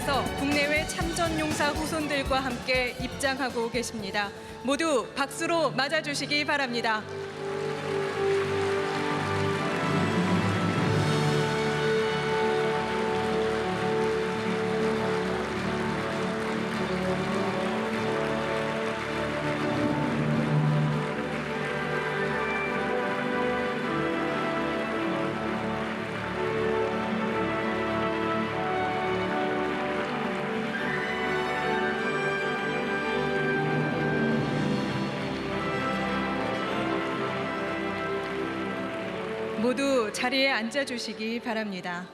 앞서 국내외 참전용사 후손들과 함께 입장하고 계십니다. 모두 박수로 맞아주시기 바랍니다. 모두 자리에 앉아주시기 바랍니다.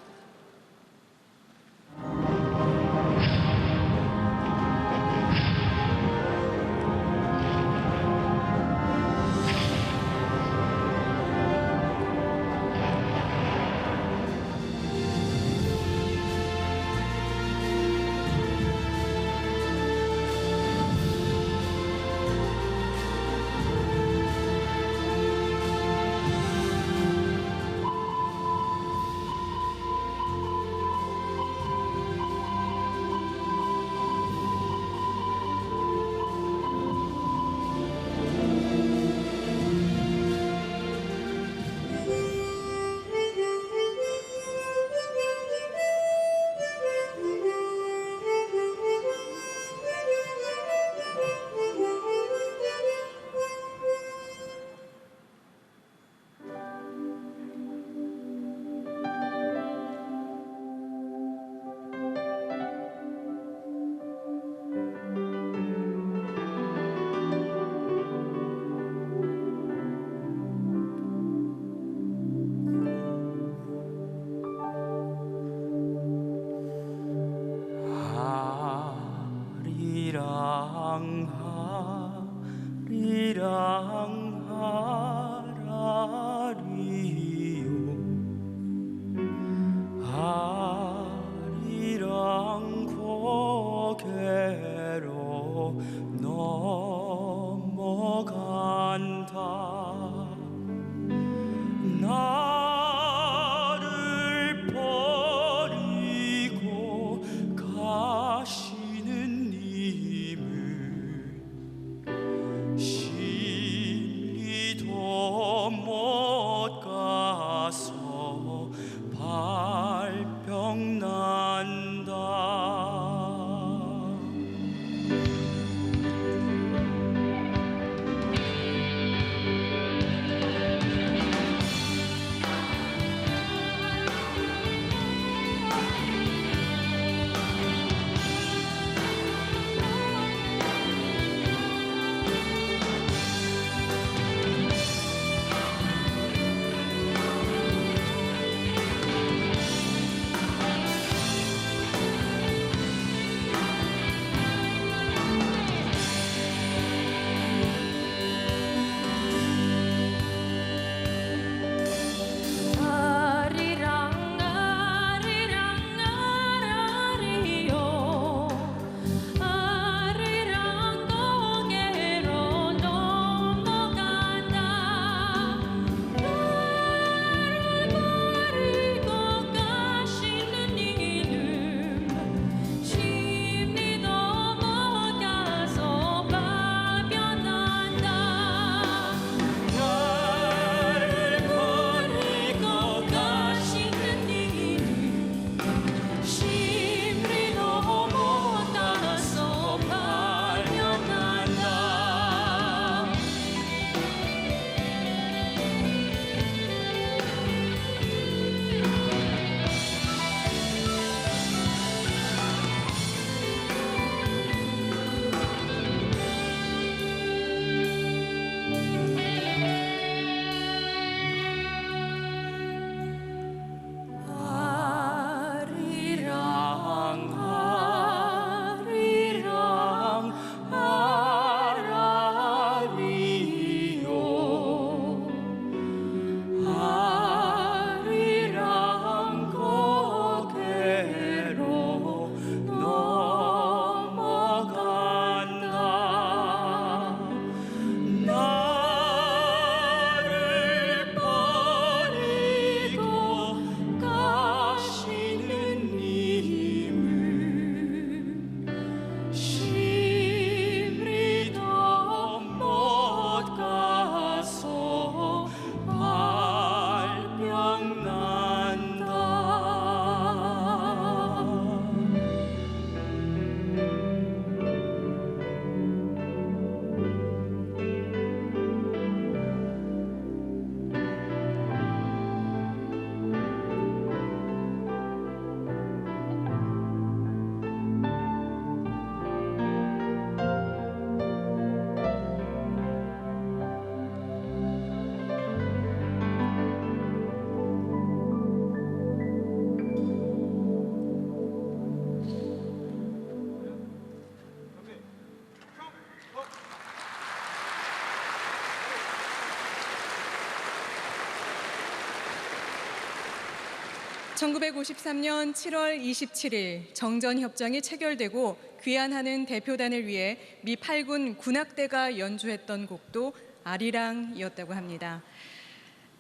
1953년 7월 27일 정전협정이 체결되고 귀환하는 대표단을 위해 미 8군 군악대가 연주했던 곡도 아리랑이었다고 합니다.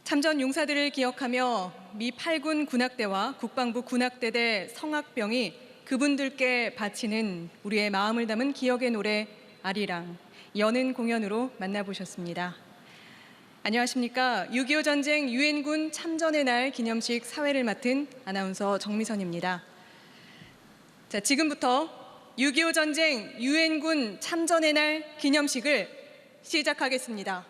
참전 용사들을 기억하며 미 8군 군악대와 국방부 군악대대 성악병이 그분들께 바치는 우리의 마음을 담은 기억의 노래 아리랑, 여는 공연으로 만나보셨습니다. 안녕하십니까. 6.25 전쟁 유엔군 참전의 날 기념식 사회를 맡은 아나운서 정미선입니다. 자, 지금부터 6.25 전쟁 유엔군 참전의 날 기념식을 시작하겠습니다.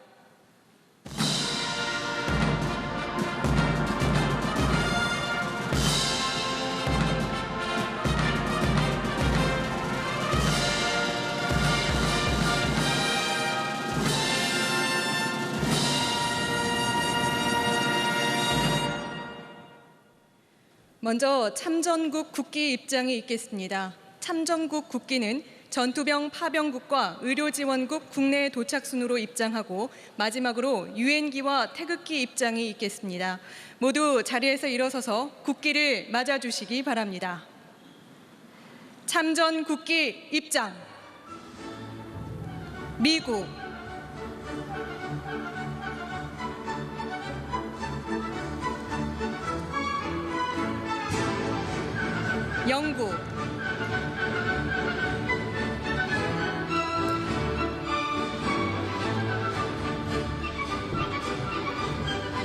먼저 참전국 국기 입장이 있겠습니다. 참전국 국기는 전투병 파병국과 의료지원국 국내 도착 순으로 입장하고 마지막으로 유엔기와 태극기 입장이 있겠습니다. 모두 자리에서 일어서서 국기를 맞아주시기 바랍니다. 참전 국기 입장. 미국, 영국,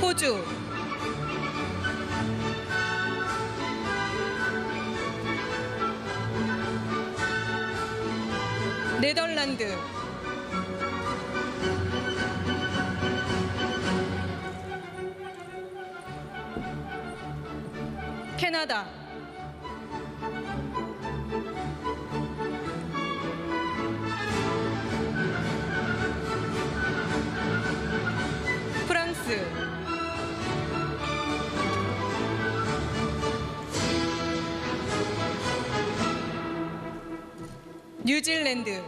호주, 네덜란드, 캐나다, 프랑스, 뉴질랜드,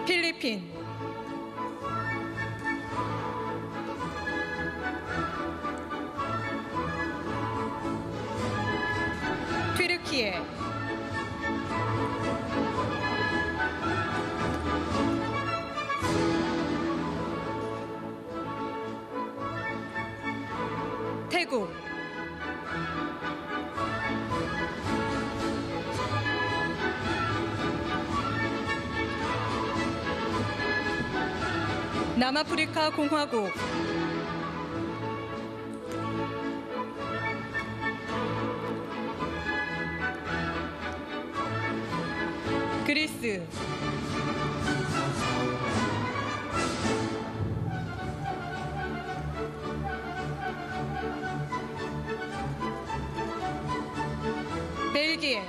필리핀, 튀르키예, 태국, 남아프리카 공화국, 그리스, 벨기에,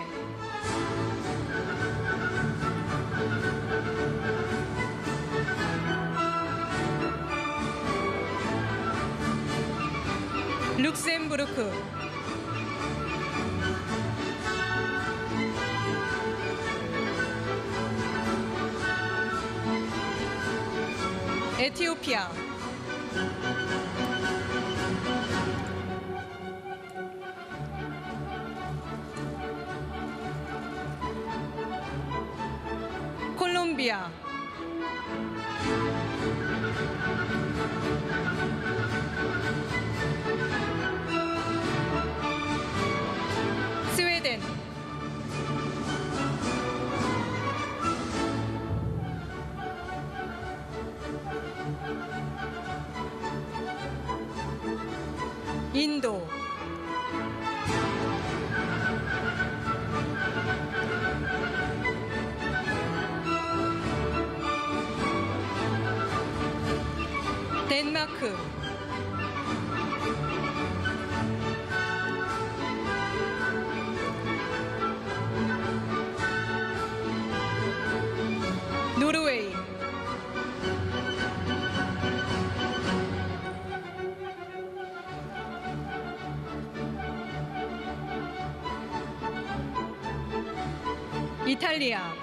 룩셈부르크, 에티오피아, 콜롬비아, 스웨덴, 인도, 덴마크, 노르웨이, 이탈리아,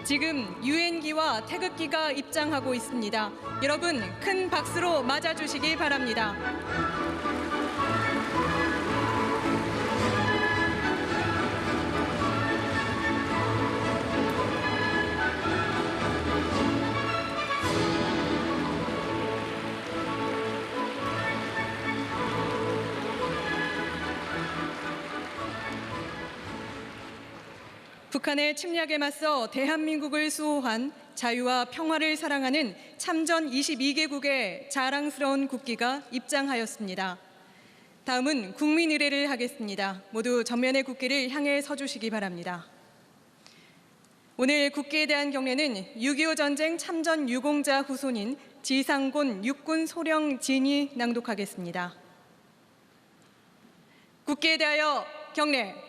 지금 유엔기와 태극기가 입장하고 있습니다. 여러분 큰 박수로 맞아주시기 바랍니다. 북한의 침략에 맞서 대한민국을 수호한 자유와 평화를 사랑하는 참전 22개국의 자랑스러운 국기가 입장하였습니다. 다음은 국민 의례를 하겠습니다. 모두 전면의 국기를 향해 서주시기 바랍니다. 오늘 국기에 대한 경례는 6.25 전쟁 참전 유공자 후손인 지상곤 육군 소령 진이 낭독하겠습니다. 국기에 대하여 경례.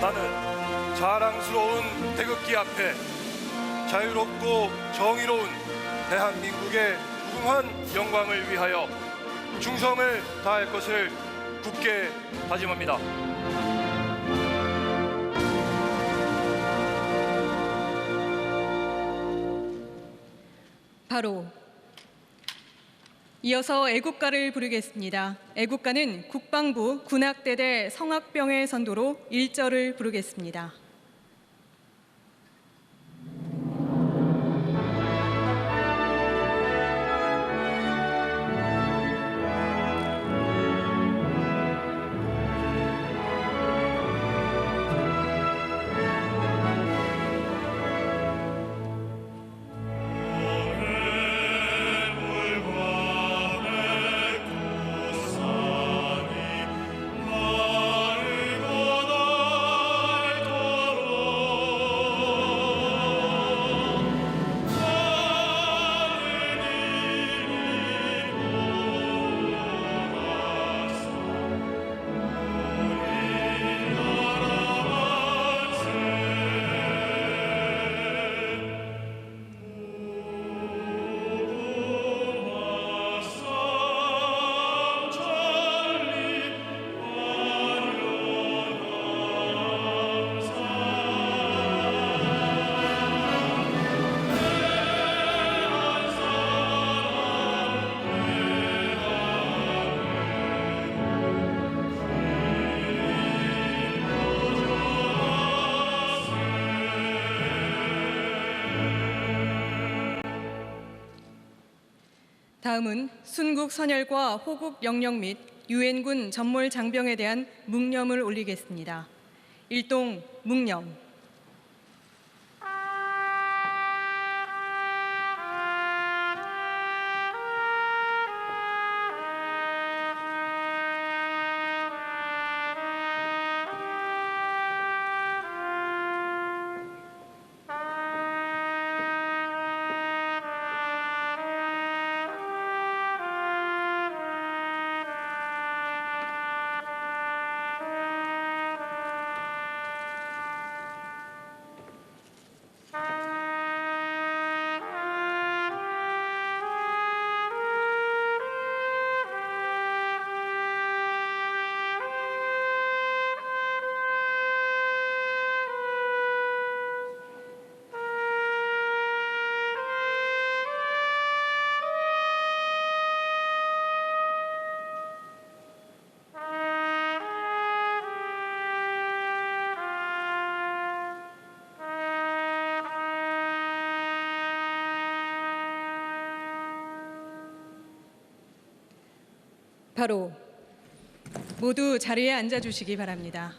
나는 자랑스러운 태극기 앞에 자유롭고 정의로운 대한민국의 무궁한 영광을 위하여 충성을 다할 것을 굳게 다짐합니다. 바로 이어서 애국가를 부르겠습니다. 애국가는 국방부 군악대대 성악병의 선도로 1절을 부르겠습니다. 다음은 순국 선열과 호국 영령 및 유엔군 전몰 장병에 대한 묵념을 올리겠습니다. 일동 묵념. 바로 모두 자리에 앉아주시기 바랍니다.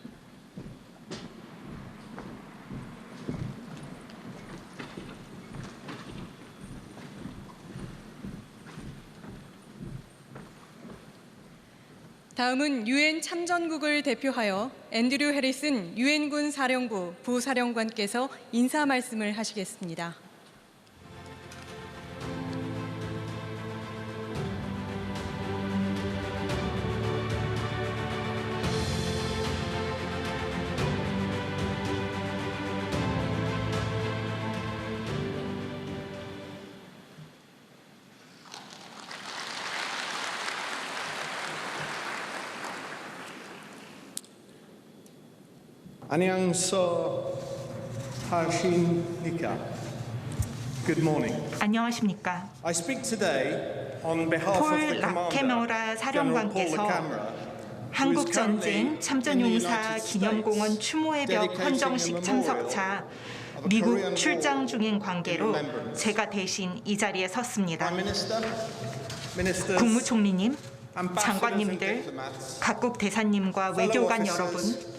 다음은 유엔 참전국을 대표하여 앤드류 해리슨 유엔군 사령부 부사령관께서 인사 말씀을 하시겠습니다. 안녕하세요. 하십니까? Good morning. 안녕하십니까. I speak today on behalf of the 폴 라케메라 Commander, General Paul 사령관께서 Lacamera, 한국전쟁 참전용사 기념공원 추모의 벽 헌정식 참석차 미국 출장 중인 관계로 제가 대신 이 자리에 섰습니다. Prime Minister, Ministers, 국무총리님, Ambassadors and 장관님들, diplomats, 각국 대사님과 fellow 외교관 officers, 여러분,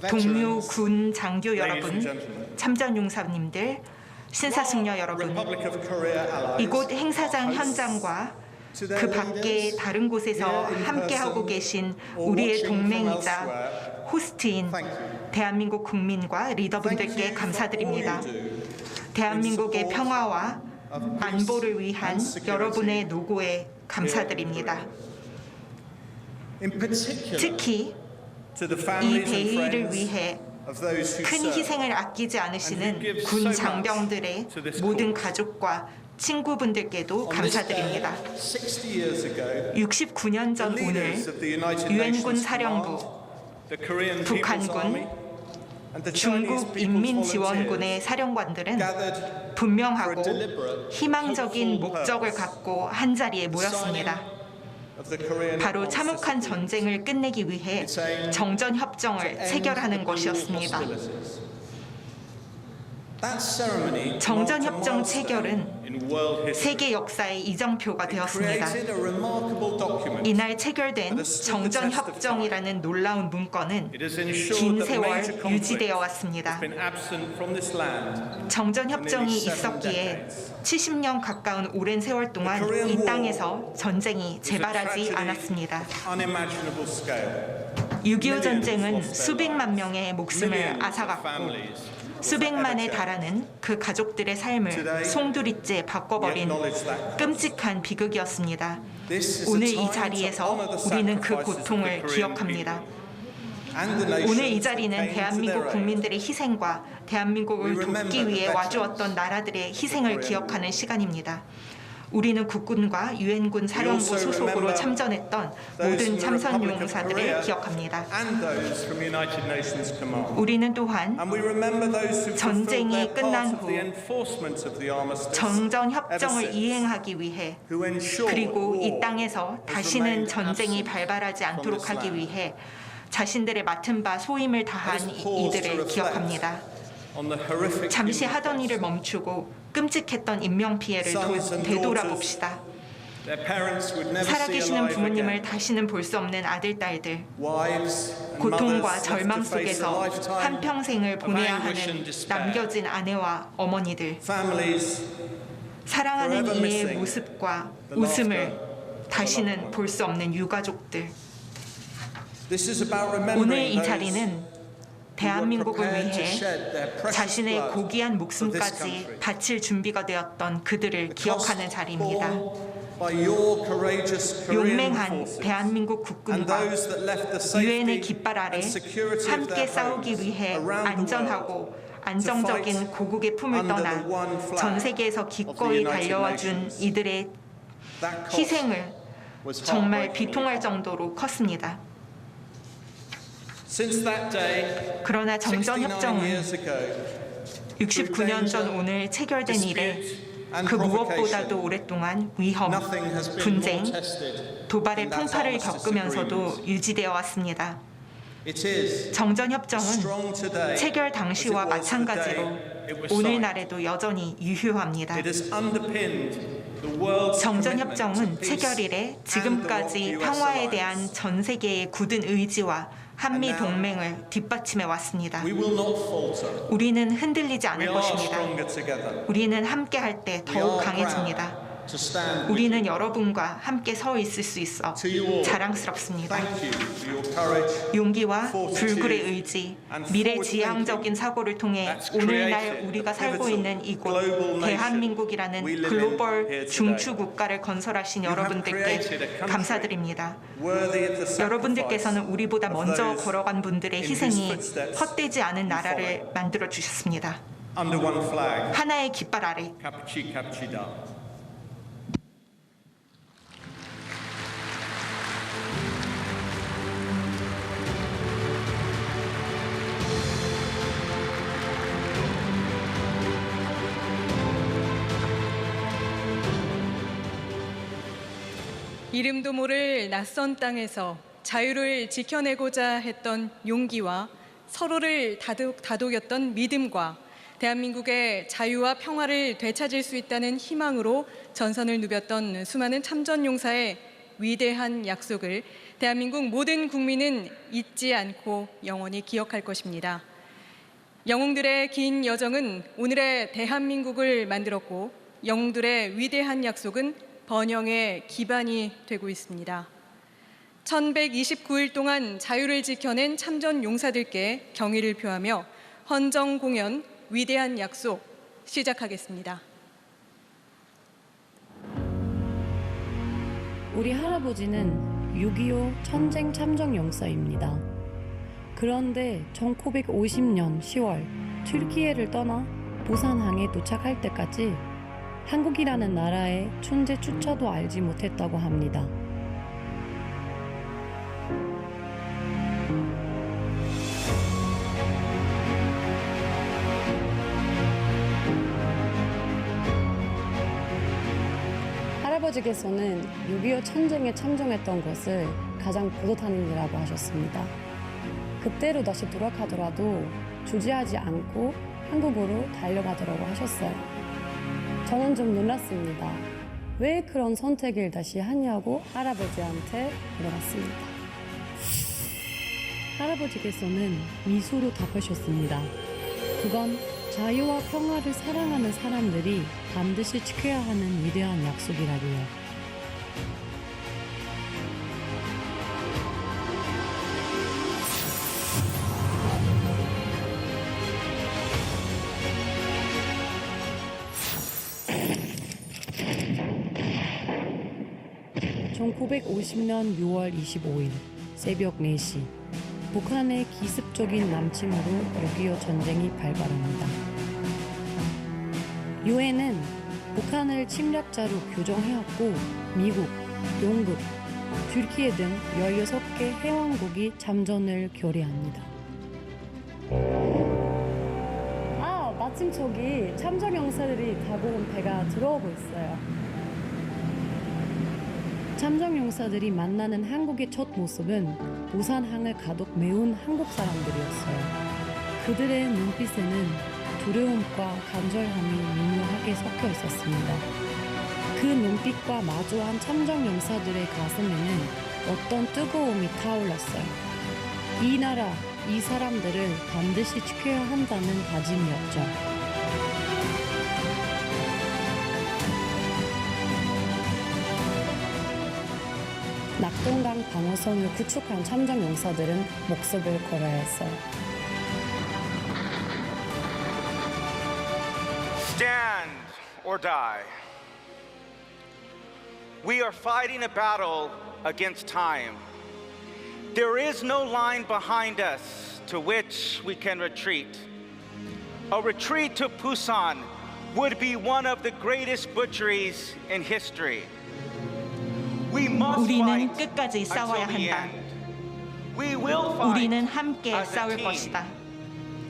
동료 veterans, 군 장교 ladies 여러분, and gentlemen. 참전용사님들, 신사숙녀 여러분, Republic of Korea allies, 이곳 행사장 hosts, 현장과 to 그 their 밖에 leaders, 다른 곳에서 here in 함께하고 person 계신 or 우리의 watching from 동맹이자 elsewhere, 호스트인 thank you. 대한민국 국민과 Thank 리더분들께 you for 감사드립니다. all you do 대한민국의 in support 평화와 of peace 안보를 위한 and security 여러분의 노고에 감사드립니다. In particular, 특히 to the 이 families and 대의를 friends 위해 of those who 큰 serve. 희생을 아끼지 않으시는 군 장병들의 모든 가족과 친구분들께도 On this day, 감사드립니다. 60 years ago, 69년 the 전 오늘 leaders of the United 유엔군 Nations 사령부, Command, the Korean People's 북한군, Army, and the Chinese 중국 People's 인민지원군의 Volunteers 사령관들은 gathered for 분명하고 a deliberate, 희망적인 hopeful 목적을 purpose, 갖고 한 자리에 모였습니다. of the Korean 바로 Armistice 참혹한 Agreement. 전쟁을 끝내기 위해 정전 협정을 체결하는 것이었습니다. That ceremony 정전 marked a 협정 milestone 체결은 in world history. 세계 역사의 이정표가 It 되었습니다. created a remarkable document. 이날 체결된 정전 협정이라는 놀라운 문건은 It has ensured 긴 that 세월 major conflict 유지되어 has 왔습니다. been absent from this land. 정전 협정이 for nearly 7 있었기에 decades. 70년 가까운 오랜 세월 동안 이 땅에서 전쟁이 재발하지 않았습니다. Unimaginable scale. 6.25 전쟁은 수백만 명의 목숨을 앗아갔고 수백만에 달하는 그 가족들의 삶을 송두리째 바꿔버린 끔찍한 비극이었습니다. 오늘 이 자리에서 우리는 그 고통을 기억합니다. 오늘 이 자리는 대한민국 국민들의 희생과 대한민국을 돕기 위해 와주었던 나라들의 희생을 기억하는 시간입니다. 우리는 국군과 유엔군 사령부 소속으로 참전했던 모든 참전 용사들을 기억합니다. 우리는 또한 전쟁이 끝난 후 정전 협정을 이행하기 위해 그리고 이 땅에서 다시는 전쟁이 발발하지 않도록 하기 위해 자신들의 맡은 바 소임을 다한 이들을 기억합니다. 잠시 하던 일을 멈추고 끔찍했던 인명피해를 되돌아봅시다. 살아계시는 부모님을 다시는 볼 수 없는 아들, 딸들, 고통과 절망 속에서 한평생을 보내야 하는 남겨진 아내와 어머니들, 사랑하는 이의 모습과 웃음을 다시는 볼 수 없는 유가족들. 오늘 이 자리는 대한민국을 위해 자신의 고귀한 목숨까지 바칠 준비가 되었던 그들을 기억하는 자리입니다. 용맹한 대한민국 국군과 유엔의 깃발 아래 함께 싸우기 위해 안전하고 안정적인 고국의 품을 떠나 전 세계에서 기꺼이 달려와 준 이들의 희생을 정말 비통할 정도로 컸습니다. 그러나 정전협정은 69년 전 오늘 체결된 이래 그 무엇보다도 오랫동안 위험, 분쟁, 도발의 풍파를 겪으면서도 유지되어 왔습니다. 정전협정은 체결 당시와 마찬가지로 오늘날에도 여전히 유효합니다. 정전협정은 체결 이래 지금까지 평화에 대한 전 세계의 굳은 의지와 한미 동맹을 뒷받침해 왔습니다. 우리는 흔들리지 않을 것입니다. 우리는 함께할 때 더욱 강해집니다. 우리는 여러분과 함께 서 있을 수 있어 자랑스럽습니다. 용기와 불굴의 의지, 미래지향적인 사고를 통해 오늘날 우리가 살고 있는 이곳 대한민국이라는 글로벌 중추 국가를 건설하신 여러분들께 감사드립니다. 여러분들께서는 우리보다 먼저 걸어간 분들의 희생이 헛되지 않은 나라를 만들어 주셨습니다. 하나의 깃발 아래 이름도 모를 낯선 땅에서 자유를 지켜내고자 했던 용기와 서로를 다독였던 믿음과 대한민국의 자유와 평화를 되찾을 수 있다는 희망으로 전선을 누볐던 수많은 참전용사의 위대한 약속을 대한민국 모든 국민은 잊지 않고 영원히 기억할 것입니다. 영웅들의 긴 여정은 오늘의 대한민국을 만들었고 영웅들의 위대한 약속은 번영의 기반이 되고 있습니다. 1129일 동안 자유를 지켜낸 참전 용사들께 경의를 표하며 헌정 공연 위대한 약속 시작하겠습니다. 우리 할아버지는 6.25 전쟁 참전 용사입니다. 그런데 1950년 10월 튀르키예를 떠나 부산항에 도착할 때까지 한국이라는 나라의 존재조차도 알지 못했다고 합니다. 할아버지께서는 6.25 전쟁에 참전했던 것을 가장 뿌듯한 일이라고 하셨습니다. 그때로 다시 돌아가더라도 주저하지 않고 한국으로 달려가더라고 하셨어요. 저는 좀 놀랐습니다. 왜 그런 선택을 다시 하냐고 할아버지한테 물어봤습니다. 할아버지께서는 미소로 답하셨습니다. 그건 자유와 평화를 사랑하는 사람들이 반드시 지켜야 하는 위대한 약속이라고요. (1950년 6월 25일) 새벽 4시 북한의 기습적인 남침으로 6.25 전쟁이 발발합니다. 유엔은 북한을 침략자로 규정해왔고 미국, 영국, 튀르키예 등 16개 회원국이 참전을 결의합니다. 마침 저기 참전 용사들이 타고 온 배가 들어오고 있어요. 참전 용사들이 만나는 한국의 첫 모습은 부산항을 가득 메운 한국 사람들이었어요. 그들의 눈빛에는 두려움과 간절함이 미묘하게 섞여 있었습니다. 그 눈빛과 마주한 참전 용사들의 가슴에는 어떤 뜨거움이 타올랐어요. 이 나라, 이 사람들을 반드시 지켜야 한다는 다짐이었죠. 낙동강 방어선을 구축한 참전 용사들은 목숨을 걸어야 했어요. Stand or die. We are fighting a battle against time. There is no line behind us to which we can retreat. A retreat to Busan would be one of the greatest butcheries in history. We must 우리는 fight 끝까지 싸워야 until the 한다. end. We will fight 우리는 함께 as a 싸울 team. 것이다.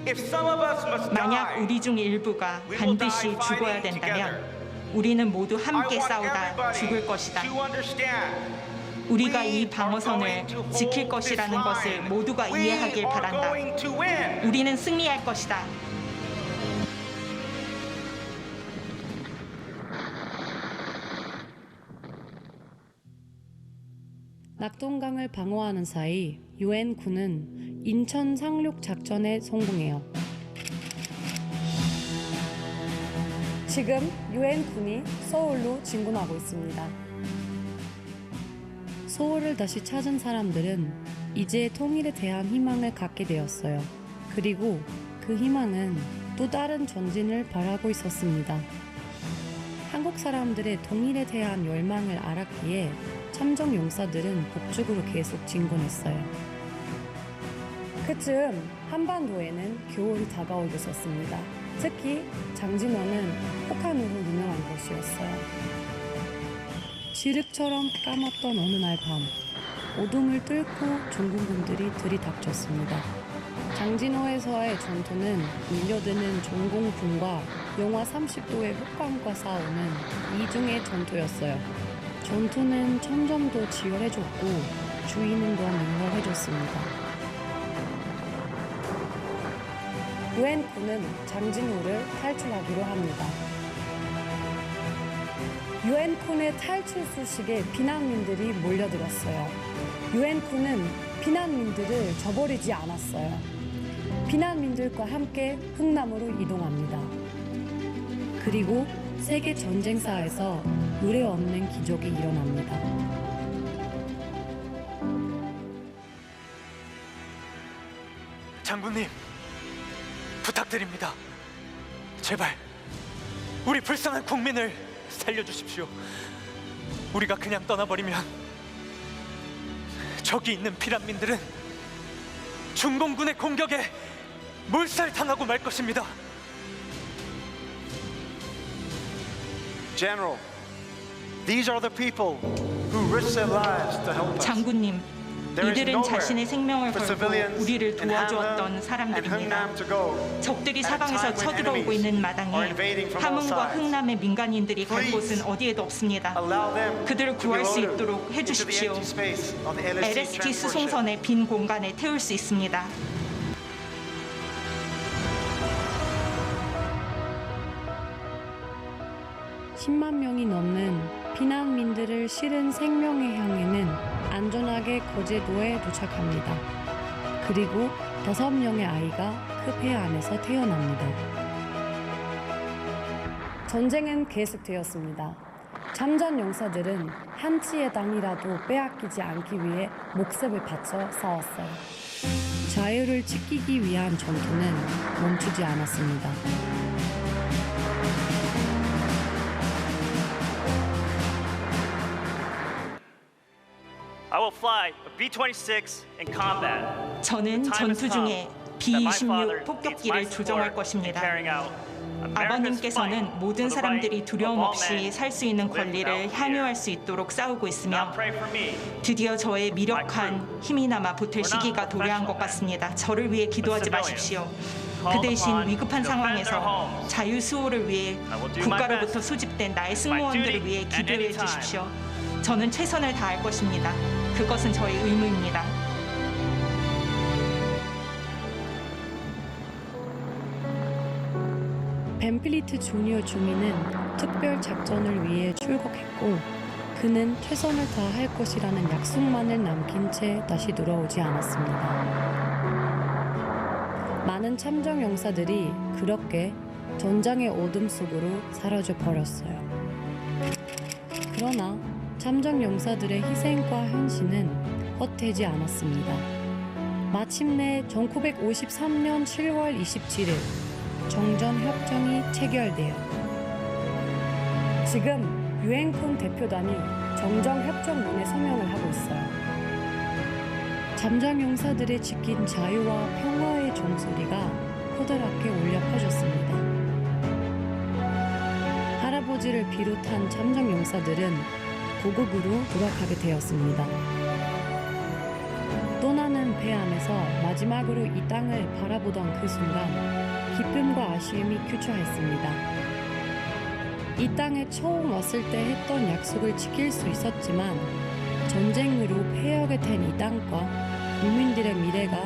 If some of us must 만약 die, 우리 중 일부가 we will 반드시 die 죽어야 fighting 된다면 together. 우리는 모두 I 함께 want 싸우다 everybody 죽을 것이다. to understand. 우리가 We 이 are 방어선을 going to hold 지킬 this 것이라는 것을 line. 모두가 We 이해하길 are 바란다. going to win. 우리는 승리할 것이다. 낙동강을 방어하는 사이 유엔군은 인천 상륙 작전에 성공해요. 지금 유엔군이 서울로 진군하고 있습니다. 서울을 다시 찾은 사람들은 이제 통일에 대한 희망을 갖게 되었어요. 그리고 그 희망은 또 다른 전진을 바라고 있었습니다. 한국 사람들의 통일에 대한 열망을 알았기에 참전 용사들은 북쪽으로 계속 진군했어요. 그쯤 한반도에는 겨울이 다가오고 있었습니다. 특히 장진원은 폭탄으로 유명한 곳이었어요. 지륵처럼 까맣던 어느 날 밤, 어둠을 뚫고 중공군들이 들이닥쳤습니다. 장진호에서의 전투는 밀려드는 종공군과 영하 30도의 흑광과 싸우는 이중의 전투였어요. 전투는 점점 더 치열해졌고 주의는 더 냉혹해졌습니다. 유엔군은 장진호를 탈출하기로 합니다. 유엔군의 탈출 소식에 피난민들이 몰려들었어요. 유엔군은 피난민들을 저버리지 않았어요. 피난민들과 함께 흥남으로 이동합니다. 그리고 세계 전쟁사에서 유례 없는 기적이 일어납니다. 장군님, 부탁드립니다. 제발 우리 불쌍한 국민을 살려주십시오. 우리가 그냥 떠나버리면 저기 있는 피난민들은 중공군의 공격에 몰살당하고 말 것입니다. General, these are the people who risked their lives to help us. 장군님, There is 이들은 nowhere 자신의 생명을 for 걸고 civilians 우리를 in 도와주었던 Hamhung and 사람들입니다. Hungnam to go. 적들이 At a 사방에서 time when 쳐들어오고 enemies 있는 are 마당에 invading from all 함흥과 sides. 흥남의 민간인들이 갈 Please 곳은 어디에도 없습니다. Allow them 그들을 to be 구할 수 loaded 있도록 into the 해주십시오. empty space on the LST LST transport ship. 수송선의 빈 공간에 태울 수 있습니다. (10만) 명이 넘는 피난민들을 실은 생명의 향해는 안전하게 거제도에 도착합니다. 그리고 5명의 아이가 그 배 안에서 태어납니다. 전쟁은 계속되었습니다. 참전 용사들은 한치의 땅이라도 빼앗기지 않기 위해 목숨을 바쳐 싸웠어요. 자유를 지키기 위한 전투는 멈추지 않았습니다. I will fly a B-26 in combat. 저는 전투 중에 B-26 폭격기를 조정할 것입니다. 아버님께서는 모든 사람들이 두려움 없이 살 수 있는 권리를 향유할 수 있도록 싸우고 있으며 드디어 저의 미력한 힘이나마 보탤 시기가 도래한 것 같습니다. 저를 위해 기도하지 마십시오. 그 대신 위급한 상황에서 자유 수호를 위해 국가로부터 수집된 나의 승무원들을 위해 기도해 주십시오. 저는 최선을 다할 것입니다. 그것은 저의 의무입니다. 벤플리트 주니어 중위는 특별 작전을 위해 출국했고 그는 최선을 다할 것이라는 약속만을 남긴 채 다시 돌아오지 않았습니다. 많은 참전 용사들이 그렇게 전장의 어둠 속으로 사라져 버렸어요. 그러나 참전 용사들의 희생과 헌신은 헛되지 않았습니다. 마침내 1953년 7월 27일 정전협정이 체결되어 지금 유엔군 대표단이 정전협정문에 서명을 하고 있어요. 참전 용사들의 지킨 자유와 평화의 종소리가 커다랗게 울려 퍼졌습니다. 할아버지를 비롯한 참전 용사들은 고국으로 돌아가게 되었습니다. 떠나는 배 안에서 마지막으로 이 땅을 바라보던 그 순간 기쁨과 아쉬움이 교차했습니다. 이 땅에 처음 왔을 때 했던 약속을 지킬 수 있었지만 전쟁으로 폐허가 된 이 땅과 국민들의 미래가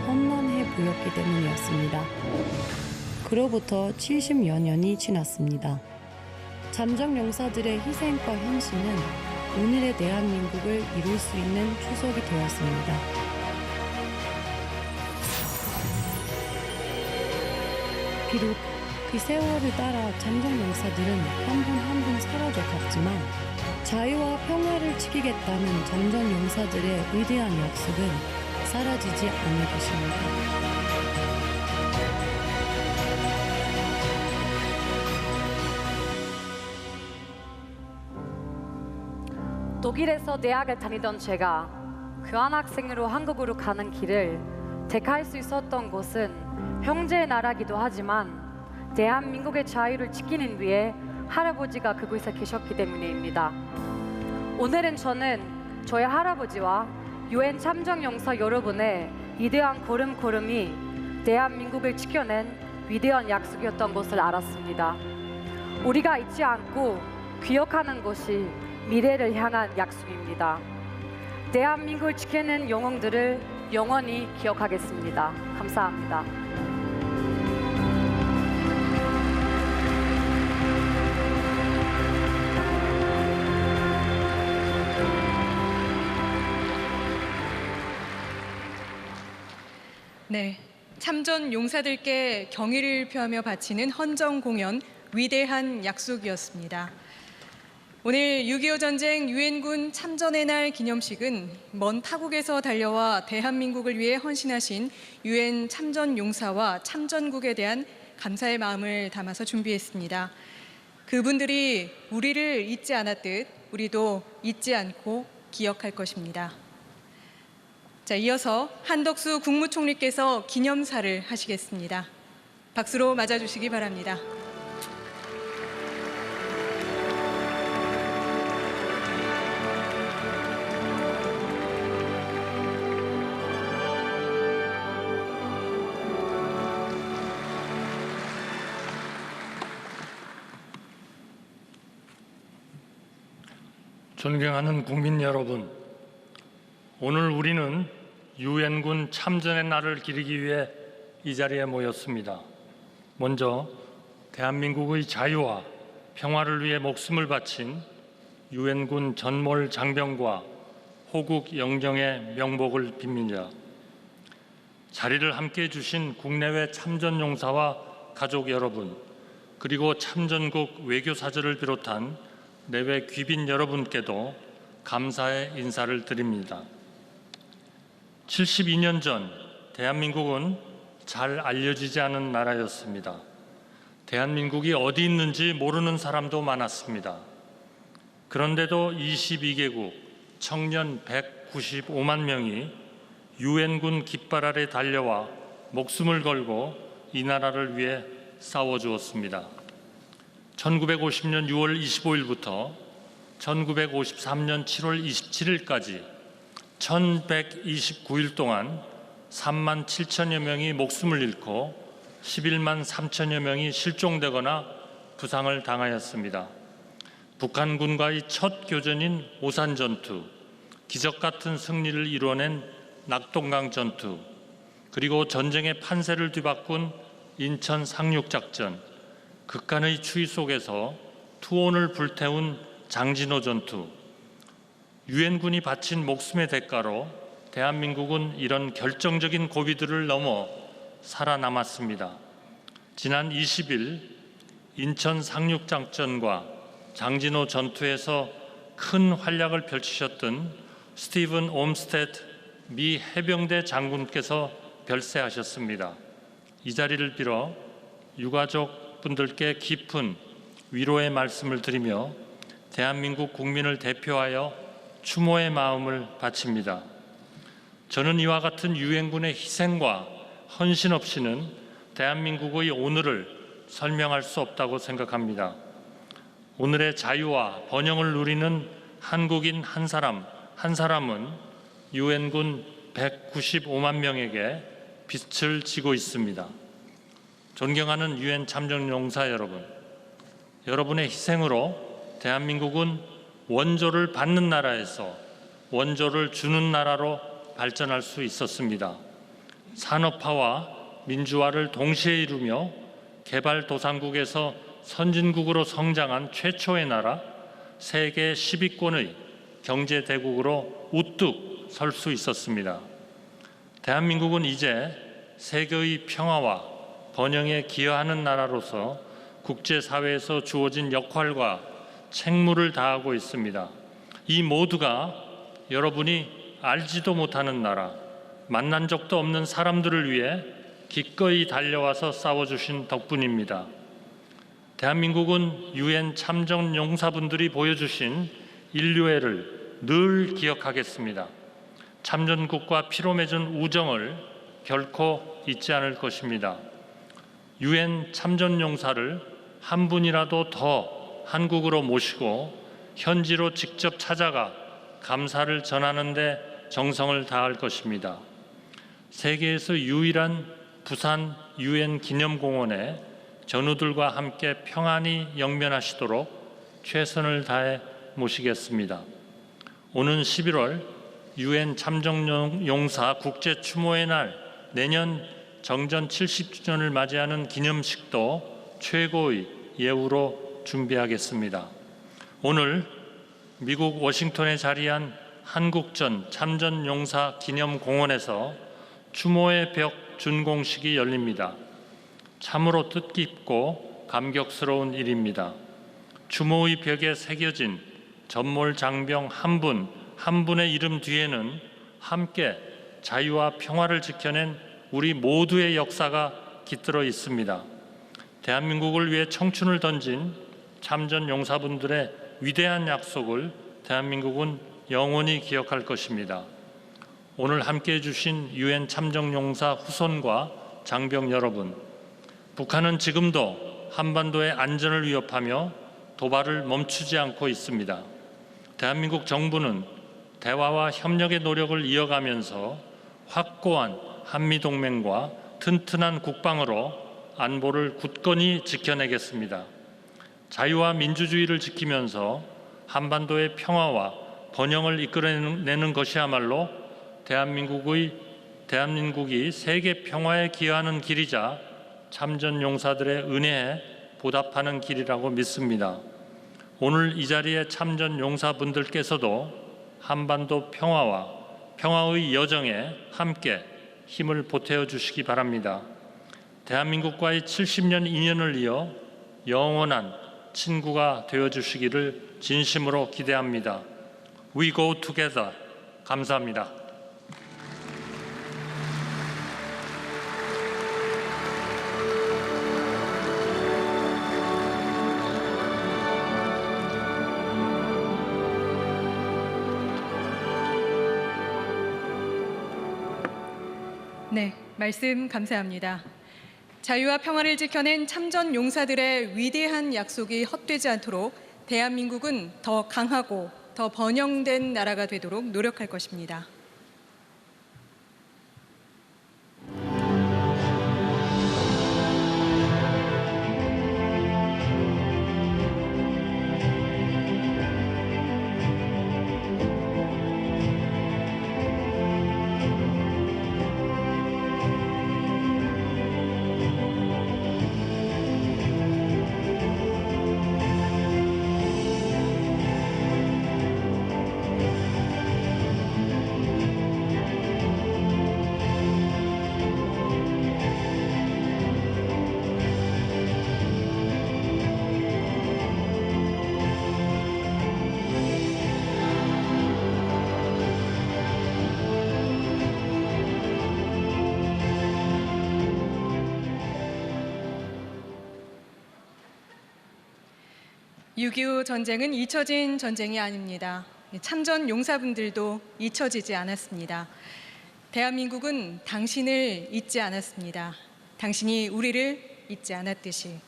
험난해 보였기 때문이었습니다. 그로부터 70여 년이 지났습니다. 잠정 용사들의 희생과 헌신은 오늘의 대한민국을 이룰 수 있는 초석이 되었습니다. 비록 그 세월을 따라 잠정 용사들은 한 분 한 분 사라져 갔지만 자유와 평화를 지키겠다는 잠정 용사들의 위대한 약속은 사라지지 않을 것입니다. 독일에서 대학을 다니던 제가 교환학생으로 한국으로 가는 길을 택할 수 있었던 곳은 형제의 나라기도 하지만 대한민국의 자유를 지키는 위해 할아버지가 그곳에 계셨기 때문입니다. 오늘은 저는 저희 할아버지와 유엔 참전용사 여러분의 위대한 걸음걸음이 대한민국을 지켜낸 위대한 약속이었던 것을 알았습니다. 우리가 잊지 않고 기억하는 것이 미래를 향한 약속입니다. 대한민국을 지키는 영웅들을 영원히 기억하겠습니다. 감사합니다. 네, 참전 용사들께 경의를 표하며 바치는 헌정 공연 위대한 약속이었습니다. 오늘 6.25 전쟁 유엔군 참전의 날 기념식은 먼 타국에서 달려와 대한민국을 위해 헌신하신 유엔 참전 용사와 참전국에 대한 감사의 마음을 담아서 준비했습니다. 그분들이 우리를 잊지 않았듯 우리도 잊지 않고 기억할 것입니다. 자, 이어서 한덕수 국무총리께서 기념사를 하시겠습니다. 박수로 맞아주시기 바랍니다. 존경하는 국민 여러분, 오늘 우리는 유엔군 참전의 날을 기리기 위해 이 자리에 모였습니다. 먼저 대한민국의 자유와 평화를 위해 목숨을 바친 유엔군 전몰 장병과 호국 영정의 명복을 빕니다. 자리를 함께해 주신 국내외 참전 용사와 가족 여러분, 그리고 참전국 외교사절을 비롯한 내외 귀빈 여러분께도 감사의 인사를 드립니다. 72년 전 대한민국은 잘 알려지지 않은 나라였습니다. 대한민국이 어디 있는지 모르는 사람도 많았습니다. 그런데도 22개국 청년 195만 명이 유엔군 깃발 아래 달려와 목숨을 걸고 이 나라를 위해 싸워주었습니다. 1950년 6월 25일부터 1953년 7월 27일까지 1129일 동안 3만 7천여 명이 목숨을 잃고 11만 3천여 명이 실종되거나 부상을 당하였습니다. 북한군과의 첫 교전인 오산 전투, 기적 같은 승리를 이뤄낸 낙동강 전투, 그리고 전쟁의 판세를 뒤바꾼 인천 상륙작전, 극한의 추위 속에서 투혼을 불태운 장진호 전투, 유엔군이 바친 목숨의 대가로 대한민국은 이런 결정적인 고비들을 넘어 살아남았습니다. 지난 20일 인천 상륙작전과 장진호 전투에서 큰 활약을 펼치셨던 스티븐 옴스테드 미 해병대 장군께서 별세하셨습니다. 이 자리를 빌어 유가족 분들께 깊은 위로의 말씀을 드리며 대한민국 국민을 대표하여 추모의 마음을 바칩니다. 저는 이와 같은 유엔군의 희생과 헌신 없이는 대한민국의 오늘을 설명할 수 없다고 생각합니다. 오늘의 자유와 번영을 누리는 한국인 한 사람은 유엔군 195만 명에게 빛을 지고 있습니다. 존경하는 유엔 참전용사 여러분, 여러분의 희생으로 대한민국은 원조를 받는 나라에서 원조를 주는 나라로 발전할 수 있었습니다. 산업화와 민주화를 동시에 이루며 개발도상국에서 선진국으로 성장한 최초의 나라, 세계 10위권의 경제대국으로 우뚝 설 수 있었습니다. 대한민국은 이제 세계의 평화와 번영에 기여하는 나라로서 국제사회에서 주어진 역할과 책무를 다하고 있습니다. 이 모두가 여러분이 알지도 못하는 나라, 만난 적도 없는 사람들을 위해 기꺼이 달려와서 싸워주신 덕분입니다. 대한민국은 유엔 참전 용사분들이 보여주신 인류애를 늘 기억하겠습니다. 참전국과 피로 맺은 우정을 결코 잊지 않을 것입니다. 유엔 참전 용사를 한 분이라도 더 한국으로 모시고 현지로 직접 찾아가 감사를 전하는 데 정성을 다할 것입니다. 세계에서 유일한 부산 유엔 기념공원에 전우들과 함께 평안히 영면하시도록 최선을 다해 모시겠습니다. 오는 11월 UN 참전용사 국제 추모의 날, 내년 정전 70주년을 맞이하는 기념식도 최고의 예우로 준비하겠습니다. 오늘 미국 워싱턴에 자리한 한국전 참전용사 기념공원에서 추모의 벽 준공식이 열립니다. 참으로 뜻깊고 감격스러운 일입니다. 추모의 벽에 새겨진 전몰 장병 한 분 한 분의 이름 뒤에는 함께 자유와 평화를 지켜낸 우리 모두의 역사가 깃들어 있습니다. 대한민국을 위해 청춘을 던진 참전 용사분들의 위대한 약속을 대한민국은 영원히 기억할 것입니다. 오늘 함께해 주신 유엔 참전용사 후손과 장병 여러분, 북한은 지금도 한반도의 안전을 위협하며 도발을 멈추지 않고 있습니다. 대한민국 정부는 대화와 협력의 노력을 이어가면서 확고한 한미동맹과 튼튼한 국방으로 안보를 굳건히 지켜내겠습니다. 자유와 민주주의를 지키면서 한반도의 평화와 번영을 이끌어내는 것이야말로 대한민국이 세계 평화에 기여하는 길이자 참전 용사들의 은혜에 보답하는 길이라고 믿습니다. 오늘 이 자리에 참전 용사분들께서도 한반도 평화와 평화의 여정에 함께 힘을 보태어 주시기 바랍니다. 대한민국과의 70년 인연을 이어 영원한 친구가 되어 주시기를 진심으로 기대합니다. We go together. 감사합니다. 네, 말씀 감사합니다. 자유와 평화를 지켜낸 참전 용사들의 위대한 약속이 헛되지 않도록 대한민국은 더 강하고 더 번영된 나라가 되도록 노력할 것입니다. (6.25) 전쟁은 잊혀진 전쟁이 아닙니다. 참전 용사분들도 잊혀지지 않았습니다. 대한민국은 당신을 잊지 않았습니다. 당신이 우리를 잊지 않았듯이.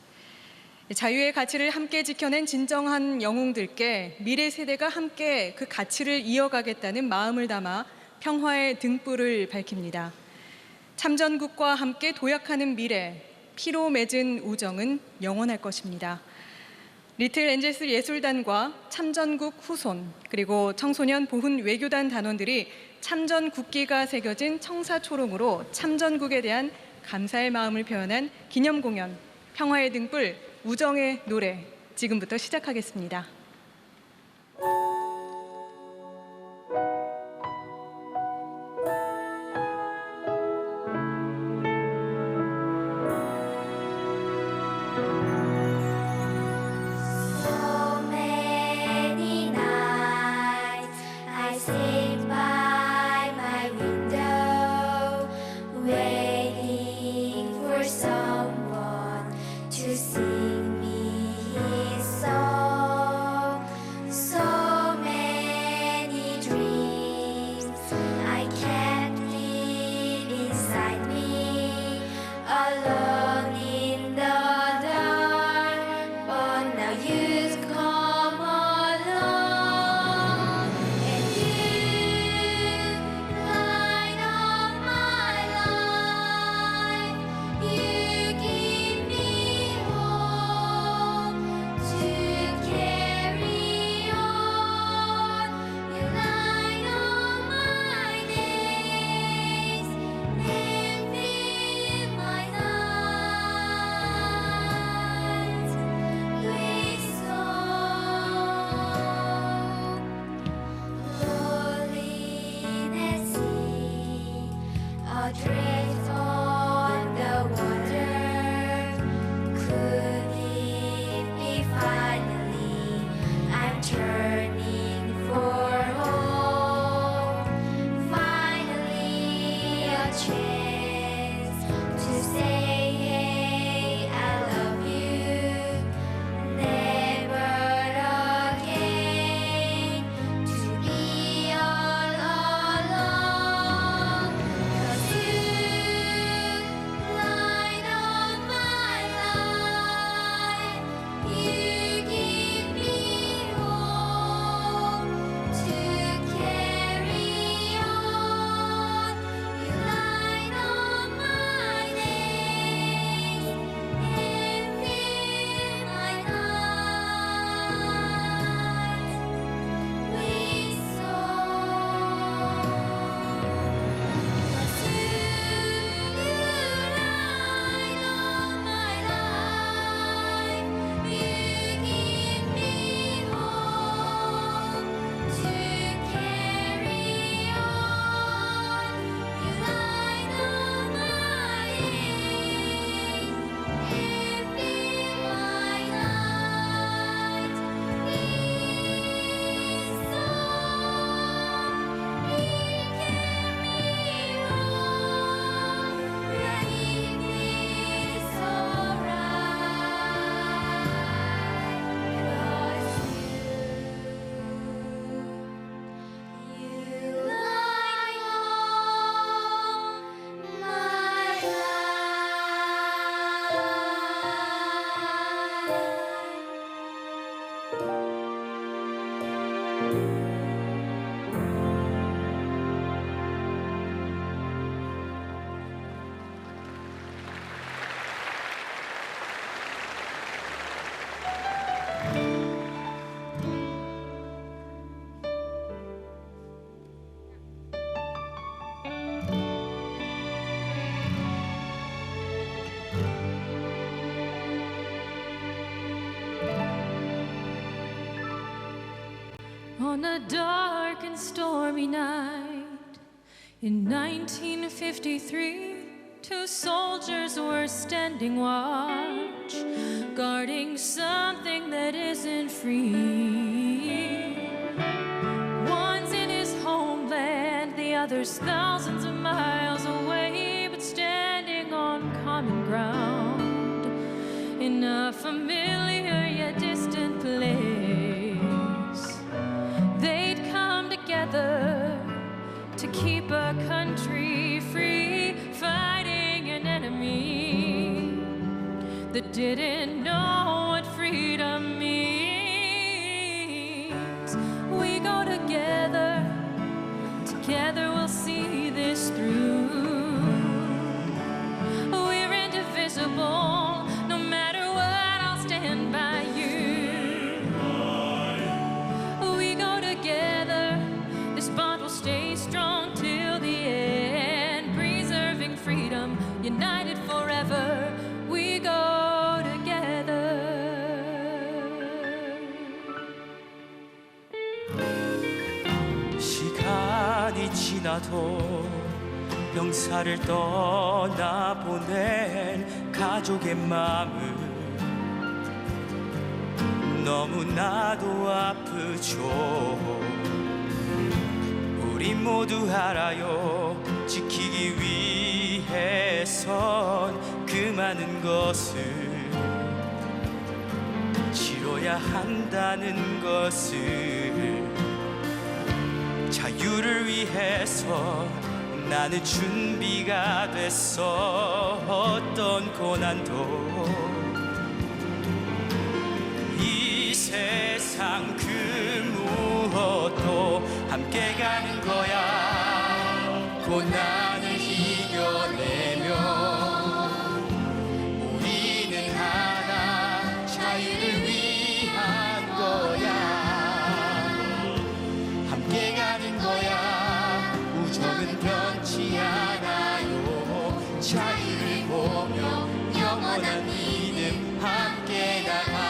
자유의 가치를 함께 지켜낸 진정한 영웅들께 미래 세대가 함께 그 가치를 이어가겠다는 마음을 담아 평화의 등불을 밝힙니다. 참전국과 함께 도약하는 미래, 피로 맺은 우정은 영원할 것입니다. 리틀 엔젤스 예술단과 참전국 후손 그리고 청소년 보훈 외교단 단원들이 참전 국기가 새겨진 청사초롱으로 참전국에 대한 감사의 마음을 표현한 기념공연 평화의 등불 우정의 노래 지금부터 시작하겠습니다. Come along and you On a dark and stormy night in 1953, two soldiers were standing watch, guarding something that isn't free. One's in his homeland, the other's thousands of miles away, but standing on common ground in a familiar yet distant place. They'd come together to keep a country free, fighting an enemy that didn't know what freedom means. We go together, together we'll see this through. We're indivisible, no matter what, I'll stand by you. We go together, this bond will stay strong till the end, preserving freedom, united forever. We go together. 시간이 지나도 병사를 떠나보낸 가족의 마음은 너무나도 아프죠. 우리 모두 알아요. 지키기 위해선 그 많은 것을 치러야 한다는 것을. 자유를 위해서 나는 준비가 됐어. 어떤 고난도 이 세상 그 무엇도 함께 가는 거야. 고난을 이겨내며 우리는 하나, 자유를 위한 거야. 함께 가는 거야. 우정은 변치 않아요. 자유를 보며 영원한 믿음 함께 나가.